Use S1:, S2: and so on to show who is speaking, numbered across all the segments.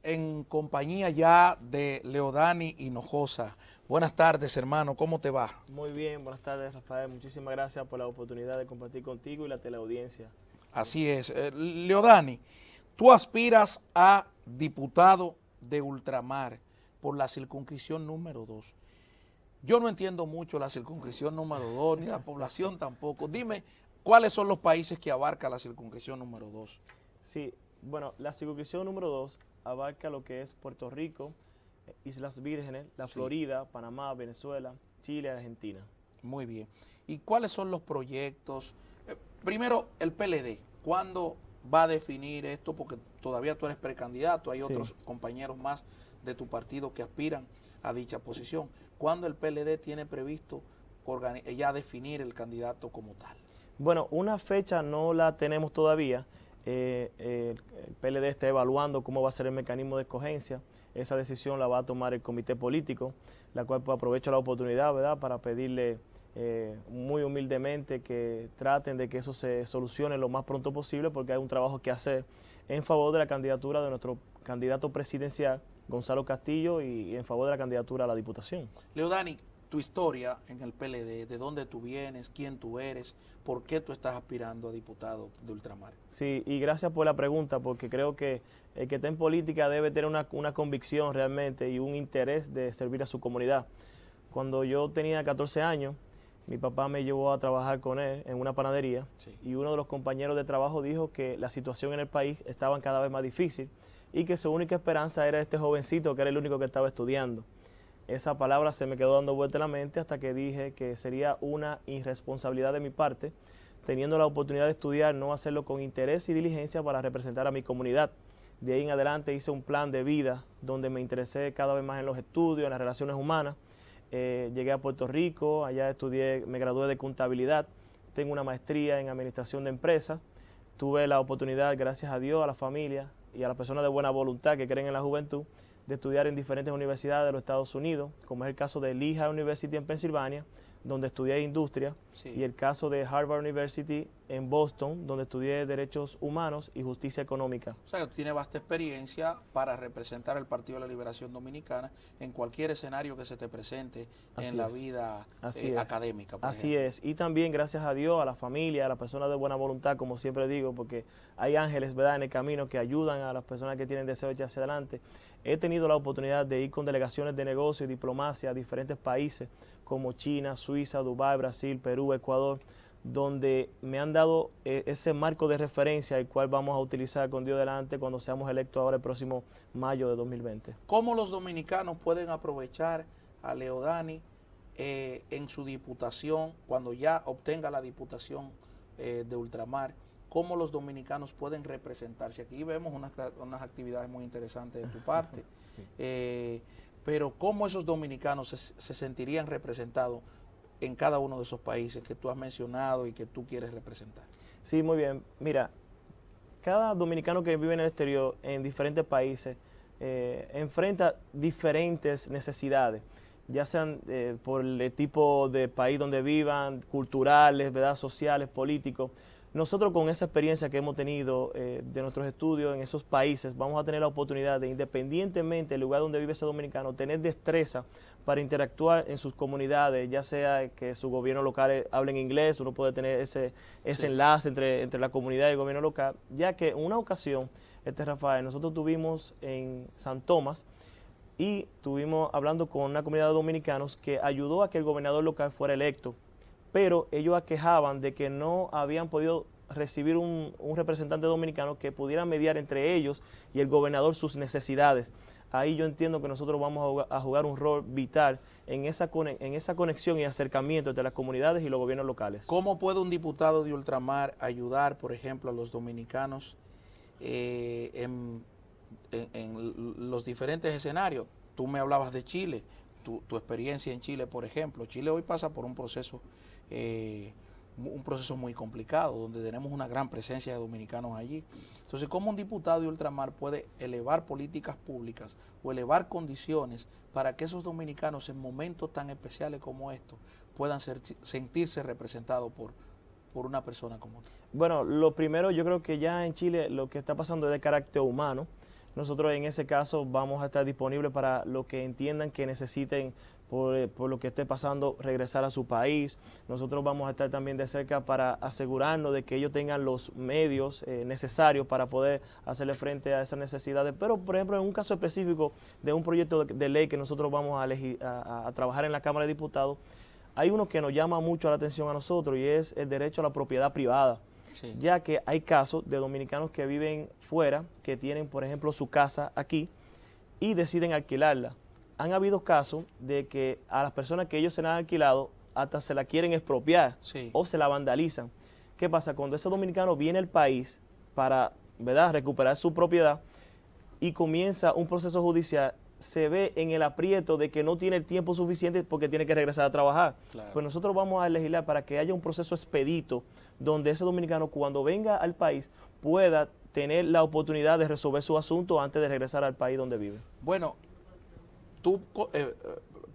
S1: en compañía ya de Leodani Hinojosa. Buenas tardes, hermano, ¿cómo te va?
S2: Muy bien, buenas tardes, Rafael. Muchísimas gracias por la oportunidad de compartir contigo y la teleaudiencia. Sí.
S1: Así es. Leodani, tú aspiras a diputado de ultramar por la circunscripción número 2. Yo no entiendo mucho la circunscripción número 2, ni la población tampoco. Dime, ¿cuáles son los países que abarca la circunscripción número 2?
S2: Sí, bueno, la circunscripción número 2 abarca lo que es Puerto Rico, Islas Vírgenes, la
S1: Sí.
S2: Florida, Panamá, Venezuela, Chile y Argentina.
S1: Muy bien. ¿Y cuáles son los proyectos? Primero, el PLD. ¿Cuándo va a definir esto? Porque todavía tú eres precandidato, hay
S2: Sí.
S1: otros compañeros más de tu partido que aspiran a dicha posición. ¿Cuándo el PLD tiene previsto ya definir el candidato como tal?
S2: Bueno, una fecha no la tenemos todavía. El PLD está evaluando cómo va a ser el mecanismo de escogencia. Esa decisión la va a tomar el comité político, la cual pues, aprovecho la oportunidad, ¿verdad?, para pedirle muy humildemente que traten de que eso se solucione lo más pronto posible, porque hay un trabajo que hacer en favor de la candidatura de nuestro candidato presidencial, Gonzalo Castillo, y en favor de la candidatura a la diputación.
S1: Leodani, tu historia en el PLD, de dónde tú vienes, quién tú eres, por qué tú estás aspirando a diputado de ultramar.
S2: Sí, y gracias por la pregunta, porque creo que el que está en política debe tener una convicción realmente y un interés de servir a su comunidad. Cuando yo tenía 14 años, mi papá me llevó a trabajar con él en una panadería,
S1: Sí.
S2: y uno de los compañeros de trabajo dijo que la situación en el país estaba cada vez más difícil y que su única esperanza era este jovencito que era el único que estaba estudiando. Esa palabra se me quedó dando vuelta en la mente hasta que dije que sería una irresponsabilidad de mi parte, teniendo la oportunidad de estudiar, no hacerlo con interés y diligencia para representar a mi comunidad. De ahí en adelante hice un plan de vida donde me interesé cada vez más en los estudios, en las relaciones humanas. Llegué a Puerto Rico, allá estudié, me gradué de contabilidad, tengo una maestría en administración de empresas. Tuve la oportunidad, gracias a Dios, a la familia y a las personas de buena voluntad que creen en la juventud, de estudiar en diferentes universidades de los Estados Unidos, como es el caso de Lehigh University en Pensilvania, donde estudié industria,
S1: Sí.
S2: y el caso de Harvard University en Boston, donde estudié derechos humanos y justicia económica.
S1: O sea, que tú tienes vasta experiencia para representar el Partido de la Liberación Dominicana en cualquier escenario que se te presente en la vida académica, por
S2: Así
S1: ejemplo.
S2: es. Y también gracias a Dios, a la familia, a las personas de buena voluntad, como siempre digo, porque hay ángeles, ¿verdad?, en el camino que ayudan a las personas que tienen deseo de echar hacia adelante. He tenido la oportunidad de ir con delegaciones de negocio y diplomacia a diferentes países como China, Suiza, Dubái, Brasil, Perú, Ecuador, donde me han dado ese marco de referencia, el cual vamos a utilizar con Dios delante cuando seamos electos ahora el próximo mayo de 2020.
S1: ¿Cómo los dominicanos pueden aprovechar a Leodani en su diputación, cuando ya obtenga la diputación de ultramar? ¿Cómo los dominicanos pueden representarse? Aquí vemos unas actividades muy interesantes de tu parte, pero ¿cómo esos dominicanos se sentirían representados en cada uno de esos países que tú has mencionado y que tú quieres representar?
S2: Sí, muy bien. Mira, cada dominicano que vive en el exterior, en diferentes países, enfrenta diferentes necesidades, ya sean por el tipo de país donde vivan, culturales, ¿verdad?, sociales, políticos. Nosotros con esa experiencia que hemos tenido de nuestros estudios en esos países, vamos a tener la oportunidad de, independientemente del lugar donde vive ese dominicano, tener destreza para interactuar en sus comunidades, ya sea que su gobierno local hable en inglés, uno puede tener ese
S1: Sí.
S2: enlace entre la comunidad y el gobierno local, ya que en una ocasión, Rafael, nosotros tuvimos en San Tomás y estuvimos hablando con una comunidad de dominicanos que ayudó a que el gobernador local fuera electo, pero ellos aquejaban de que no habían podido recibir un representante dominicano que pudiera mediar entre ellos y el gobernador sus necesidades. Ahí yo entiendo que nosotros vamos a jugar un rol vital en esa conexión y acercamiento entre las comunidades y los gobiernos locales.
S1: ¿Cómo puede un diputado de ultramar ayudar, por ejemplo, a los dominicanos en los diferentes escenarios? Tú me hablabas de Chile, tu experiencia en Chile, por ejemplo. Chile hoy pasa por un proceso muy complicado, donde tenemos una gran presencia de dominicanos allí. Entonces, ¿cómo un diputado de ultramar puede elevar políticas públicas o elevar condiciones para que esos dominicanos en momentos tan especiales como estos puedan sentirse representados por una persona como tú?
S2: Bueno, lo primero, yo creo que ya en Chile lo que está pasando es de carácter humano. Nosotros en ese caso vamos a estar disponibles para lo que entiendan que necesiten por lo que esté pasando, regresar a su país. Nosotros vamos a estar también de cerca para asegurarnos de que ellos tengan los medios necesarios para poder hacerle frente a esas necesidades. Pero, por ejemplo, en un caso específico de un proyecto de ley que nosotros vamos a trabajar en la Cámara de Diputados, hay uno que nos llama mucho la atención a nosotros y es el derecho a la propiedad privada. Sí. Ya que hay casos de dominicanos que viven fuera, que tienen, por ejemplo, su casa aquí y deciden alquilarla. Han habido casos de que a las personas que ellos se la han alquilado hasta se la quieren expropiar, sí, o se la vandalizan. ¿Qué pasa? Cuando ese dominicano viene al país para, ¿verdad?, recuperar su propiedad y comienza un proceso judicial, se ve en el aprieto de que no tiene el tiempo suficiente porque tiene que regresar a trabajar. Claro. Pues nosotros vamos a legislar para que haya un proceso expedito donde ese dominicano, cuando venga al país, pueda tener la oportunidad de resolver su asunto antes de regresar al país donde vive.
S1: Bueno, tú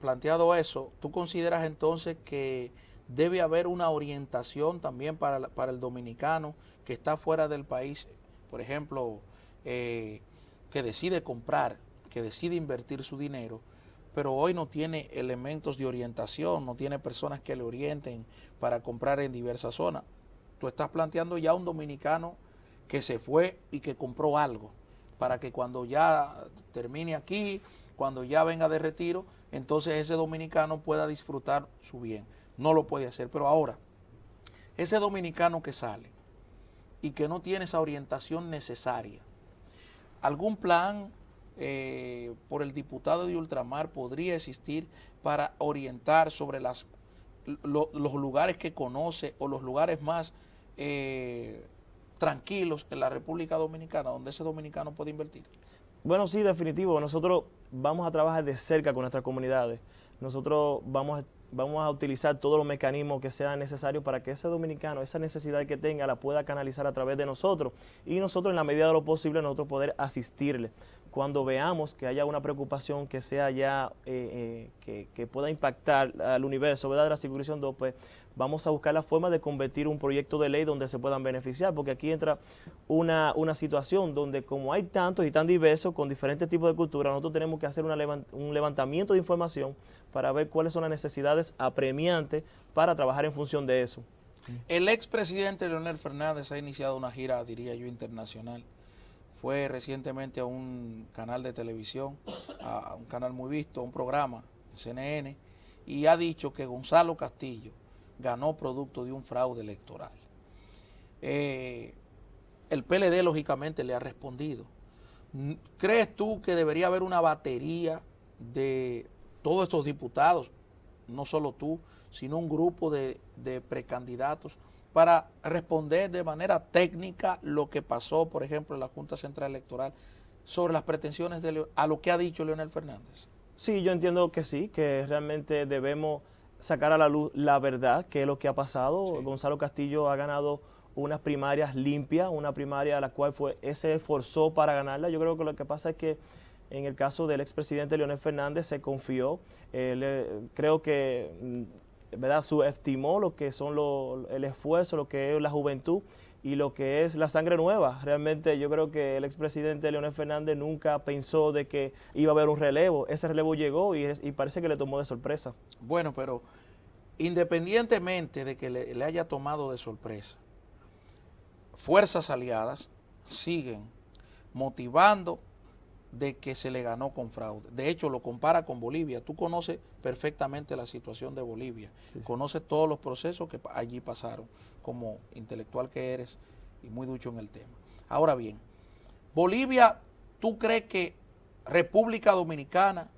S1: planteado eso, ¿tú consideras entonces que debe haber una orientación también para el dominicano que está fuera del país, por ejemplo, que decide comprar, que decide invertir su dinero, pero hoy no tiene elementos de orientación, no tiene personas que le orienten para comprar en diversas zonas? Tú estás planteando ya un dominicano que se fue y que compró algo, para que cuando ya termine aquí, cuando ya venga de retiro, entonces ese dominicano pueda disfrutar su bien. No lo puede hacer, pero ahora, ese dominicano que sale y que no tiene esa orientación necesaria, ¿algún plan por el diputado de Ultramar podría existir para orientar sobre los lugares que conoce o los lugares más tranquilos en la República Dominicana donde ese dominicano puede invertir?
S2: Bueno, sí, definitivo. Nosotros vamos a trabajar de cerca con nuestras comunidades. Nosotros vamos a utilizar todos los mecanismos que sean necesarios para que ese dominicano, esa necesidad que tenga, la pueda canalizar a través de nosotros. Y nosotros, en la medida de lo posible, nosotros poder asistirle. Cuando veamos que haya una preocupación que sea ya, que pueda impactar al universo, ¿verdad?, de la circunscripción 2, pues vamos a buscar la forma de convertir un proyecto de ley donde se puedan beneficiar, porque aquí entra una situación donde, como hay tantos y tan diversos, con diferentes tipos de cultura, nosotros tenemos que hacer un levantamiento de información para ver cuáles son las necesidades apremiantes para trabajar en función de eso.
S1: El expresidente Leonel Fernández ha iniciado una gira, diría yo, internacional. Fue recientemente a un canal de televisión, a un canal muy visto, un programa, CNN, y ha dicho que Gonzalo Castillo ganó producto de un fraude electoral. El PLD, lógicamente, le ha respondido. ¿Crees tú que debería haber una batería de todos estos diputados, no solo tú, sino un grupo de precandidatos, para responder de manera técnica lo que pasó, por ejemplo, en la Junta Central Electoral sobre las pretensiones a lo que ha dicho Leonel Fernández?
S2: Sí, yo entiendo que sí, que realmente debemos sacar a la luz la verdad, que es lo que ha pasado. Sí. Gonzalo Castillo ha ganado unas primarias limpias, una primaria a la cual se esforzó para ganarla. Yo creo que lo que pasa es que en el caso del expresidente Leonel Fernández se confió. Creo que, ¿verdad?, subestimó lo que son el esfuerzo, lo que es la juventud y lo que es la sangre nueva. Realmente yo creo que el expresidente Leonel Fernández nunca pensó de que iba a haber un relevo. Ese relevo llegó y parece que le tomó de sorpresa.
S1: Bueno, pero independientemente de que le haya tomado de sorpresa, fuerzas aliadas siguen motivando de que se le ganó con fraude. De hecho, lo compara con Bolivia. Tú conoces perfectamente la situación de Bolivia. Sí, sí. Conoces todos los procesos que allí pasaron, como intelectual que eres y muy ducho en el tema. Ahora bien, Bolivia, ¿tú crees que República Dominicana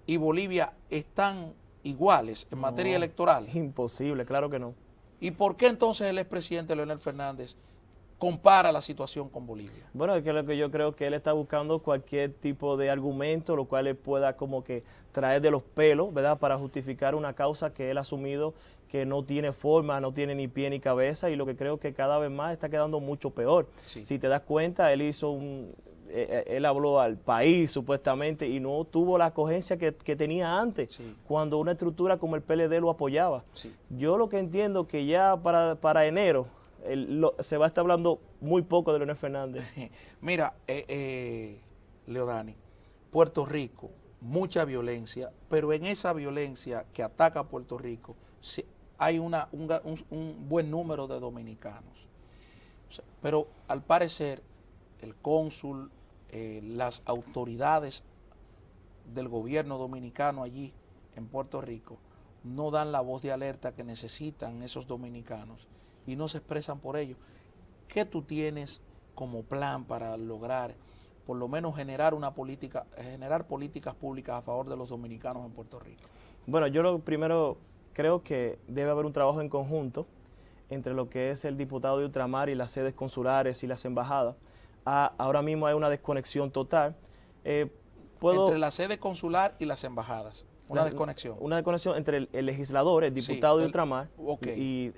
S1: y Bolivia están iguales en materia electoral?
S2: Imposible, claro que no.
S1: ¿Y por qué entonces el expresidente Leonel Fernández compara la situación con Bolivia?
S2: Bueno, es que lo que yo creo que él está buscando cualquier tipo de argumento, lo cual le pueda como que traer de los pelos, ¿verdad?, para justificar una causa que él ha asumido que no tiene forma, no tiene ni pie ni cabeza, y lo que creo que cada vez más está quedando mucho peor. Sí. Si te das cuenta, él habló al país supuestamente y no tuvo la acogencia que tenía antes, sí, cuando una estructura como el PLD lo apoyaba. Sí. Yo lo que entiendo que ya para enero, se va a estar hablando muy poco de Leonel Fernández.
S1: Mira, Leodani, Puerto Rico, mucha violencia, pero en esa violencia que ataca a Puerto Rico hay un buen número de dominicanos. O sea, pero al parecer el cónsul, las autoridades del gobierno dominicano allí en Puerto Rico no dan la voz de alerta que necesitan esos dominicanos y no se expresan por ello. ¿Qué tú tienes como plan para lograr por lo menos generar políticas públicas a favor de los dominicanos en Puerto Rico?
S2: Bueno, yo lo primero creo que debe haber un trabajo en conjunto entre lo que es el diputado de ultramar y las sedes consulares y las embajadas. Ahora mismo hay una desconexión total.
S1: Entre la sede consular y las embajadas, una desconexión.
S2: Una desconexión entre el legislador, el diputado de ultramar, y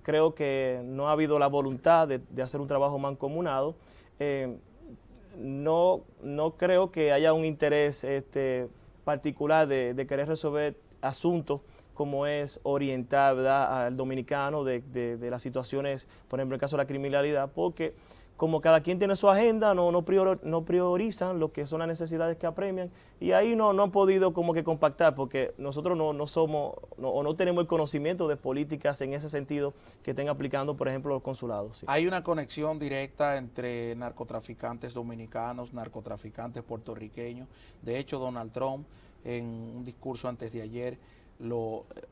S2: creo que no ha habido la voluntad de hacer un trabajo mancomunado. No creo que haya un interés particular de querer resolver asuntos como es orientar, ¿verdad?, al dominicano de las situaciones, por ejemplo, en el caso de la criminalidad, porque como cada quien tiene su agenda, no priorizan lo que son las necesidades que apremian, y ahí no han podido como que compactar, porque nosotros no tenemos el conocimiento de políticas en ese sentido que estén aplicando, por ejemplo, los consulados. Sí.
S1: Hay una conexión directa entre narcotraficantes dominicanos, narcotraficantes puertorriqueños. De hecho, Donald Trump, en un discurso antes de ayer,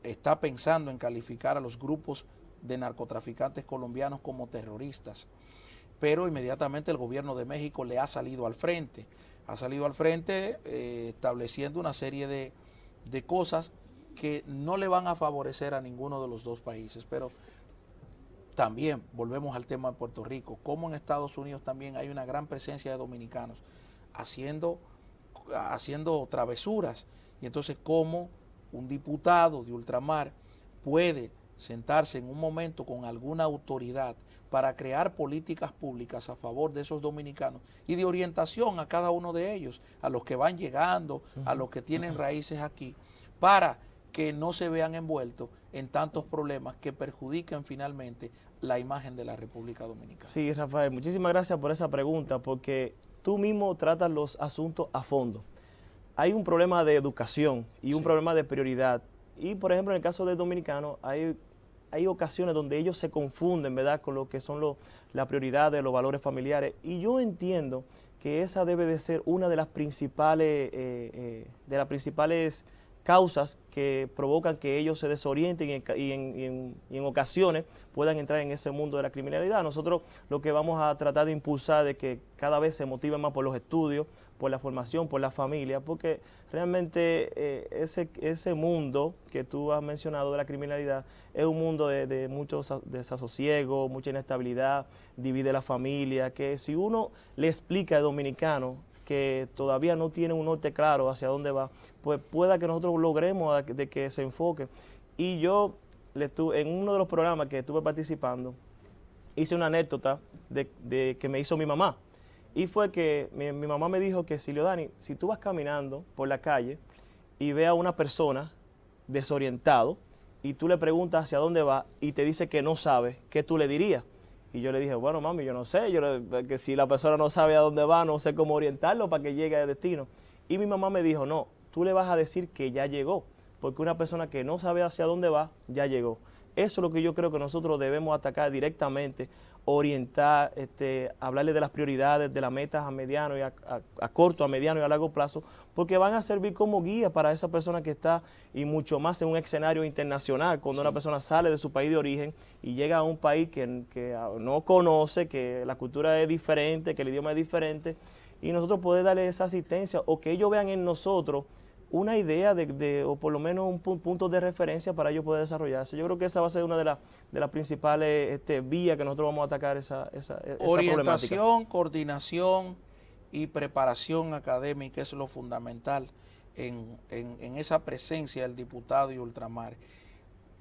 S1: está pensando en calificar a los grupos de narcotraficantes colombianos como terroristas. Pero inmediatamente el gobierno de México le ha salido al frente. Estableciendo una serie de cosas que no le van a favorecer a ninguno de los dos países. Pero también volvemos al tema de Puerto Rico, como en Estados Unidos también hay una gran presencia de dominicanos haciendo travesuras. Y entonces, ¿cómo un diputado de ultramar puede sentarse en un momento con alguna autoridad para crear políticas públicas a favor de esos dominicanos y de orientación a cada uno de ellos, a los que van llegando, a los que tienen raíces aquí, para que no se vean envueltos en tantos problemas que perjudiquen finalmente la imagen de la República Dominicana?
S2: Sí, Rafael, muchísimas gracias por esa pregunta, porque tú mismo tratas los asuntos a fondo. Hay un problema de educación y un problema de prioridad. Y, por ejemplo, en el caso del dominicano, hay ocasiones donde ellos se confunden, ¿verdad?, con lo que son las prioridades, los valores familiares. Y yo entiendo que esa debe de ser una de las principales causas que provocan que ellos se desorienten y en ocasiones puedan entrar en ese mundo de la criminalidad. Nosotros lo que vamos a tratar de impulsar es que cada vez se motiven más por los estudios, por la formación, por la familia, porque realmente ese mundo que tú has mencionado de la criminalidad es un mundo de mucho desasosiego, mucha inestabilidad, divide la familia, que si uno le explica al dominicano que todavía no tiene un norte claro hacia dónde va, pues pueda que nosotros logremos de que se enfoque. Y yo, en uno de los programas que estuve participando, hice una anécdota de que me hizo mi mamá. Y fue que mi mamá me dijo que, Leodani, si tú vas caminando por la calle y ves a una persona desorientado y tú le preguntas hacia dónde va y te dice que no sabe, ¿qué tú le dirías? Y yo le dije, bueno, mami, yo no sé, que si la persona no sabe a dónde va, no sé cómo orientarlo para que llegue a destino. Y mi mamá me dijo, no, tú le vas a decir que ya llegó, porque una persona que no sabe hacia dónde va, ya llegó. Eso es lo que yo creo que nosotros debemos atacar directamente, orientar, hablarle de las prioridades, de las metas a mediano y a corto, a mediano y a largo plazo, porque van a servir como guía para esa persona que está, y mucho más en un escenario internacional, cuando una persona sale de su país de origen y llega a un país que no conoce, que la cultura es diferente, que el idioma es diferente, y nosotros poder darle esa asistencia, o que ellos vean en nosotros una idea o por lo menos un punto de referencia para ellos poder desarrollarse. Yo creo que esa va a ser una de las principales vías que nosotros vamos a atacar esa
S1: orientación,
S2: problemática.
S1: coordinación y preparación académica es lo fundamental en esa presencia del diputado y ultramar.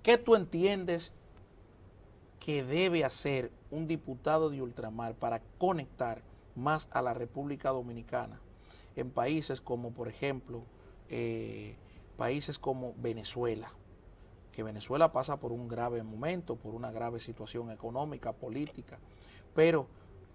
S1: ¿Qué tú entiendes que debe hacer un diputado de ultramar para conectar más a la República Dominicana en países como, por ejemplo, países como Venezuela, que Venezuela pasa por un grave momento, por una grave situación económica, política, pero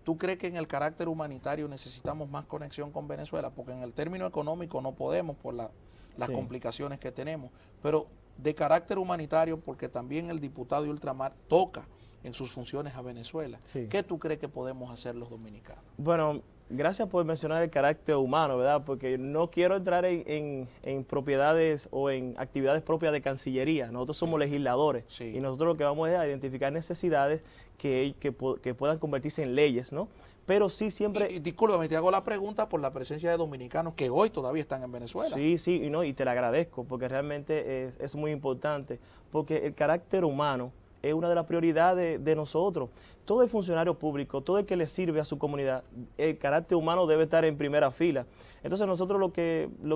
S1: ¿tú crees que en el carácter humanitario necesitamos más conexión con Venezuela? Porque en el término económico no podemos por las
S2: Sí.
S1: complicaciones que tenemos, pero de carácter humanitario, porque también el diputado de ultramar toca en sus funciones a Venezuela.
S2: Sí.
S1: ¿Qué tú crees que podemos hacer los dominicanos?
S2: Bueno, gracias por mencionar el carácter humano, ¿verdad? Porque no quiero entrar en propiedades o en actividades propias de Cancillería. Nosotros somos legisladores
S1: Sí.
S2: y nosotros lo que vamos es a identificar necesidades que puedan convertirse en leyes, ¿no? Pero sí siempre...
S1: Y discúlpame, te hago la pregunta por la presencia de dominicanos que hoy todavía están en Venezuela.
S2: Sí, sí, y, no, y te la agradezco porque realmente es muy importante, porque el carácter humano es una de las prioridades de nosotros. Todo el funcionario público, todo el que le sirve a su comunidad, el carácter humano debe estar en primera fila. Entonces nosotros lo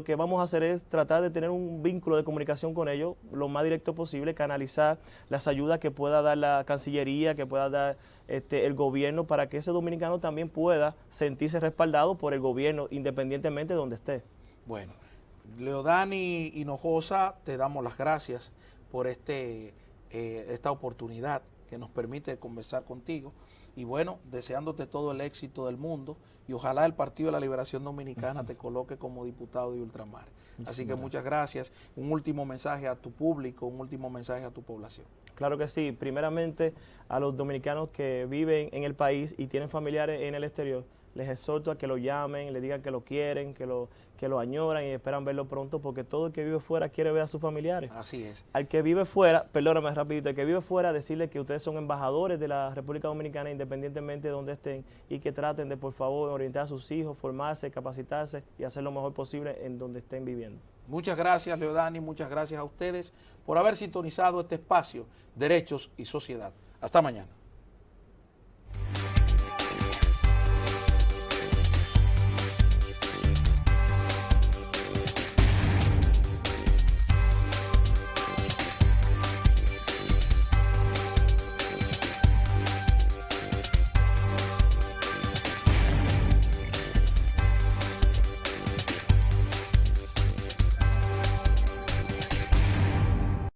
S2: que vamos a hacer es tratar de tener un vínculo de comunicación con ellos lo más directo posible, canalizar las ayudas que pueda dar la Cancillería, que pueda dar el gobierno, para que ese dominicano también pueda sentirse respaldado por el gobierno independientemente de donde esté.
S1: Bueno, Leodani Hinojosa, te damos las gracias por esta oportunidad que nos permite conversar contigo. Y bueno, deseándote todo el éxito del mundo y ojalá el Partido de la Liberación Dominicana te coloque como diputado de ultramar. Así que muchas gracias. Un último mensaje a tu público, un último mensaje a tu población.
S2: Claro que sí. Primeramente, a los dominicanos que viven en el país y tienen familiares en el exterior, les exhorto a que lo llamen, le digan que lo quieren, que lo añoran y esperan verlo pronto, porque todo el que vive fuera quiere ver a sus familiares.
S1: Así es.
S2: Al que vive fuera, perdóname rapidito, al que vive fuera, decirle que ustedes son embajadores de la República Dominicana independientemente de donde estén y que traten de, por favor, orientar a sus hijos, formarse, capacitarse y hacer lo mejor posible en donde estén viviendo.
S1: Muchas gracias, Leodani, muchas gracias a ustedes por haber sintonizado este espacio, Derechos y Sociedad. Hasta mañana.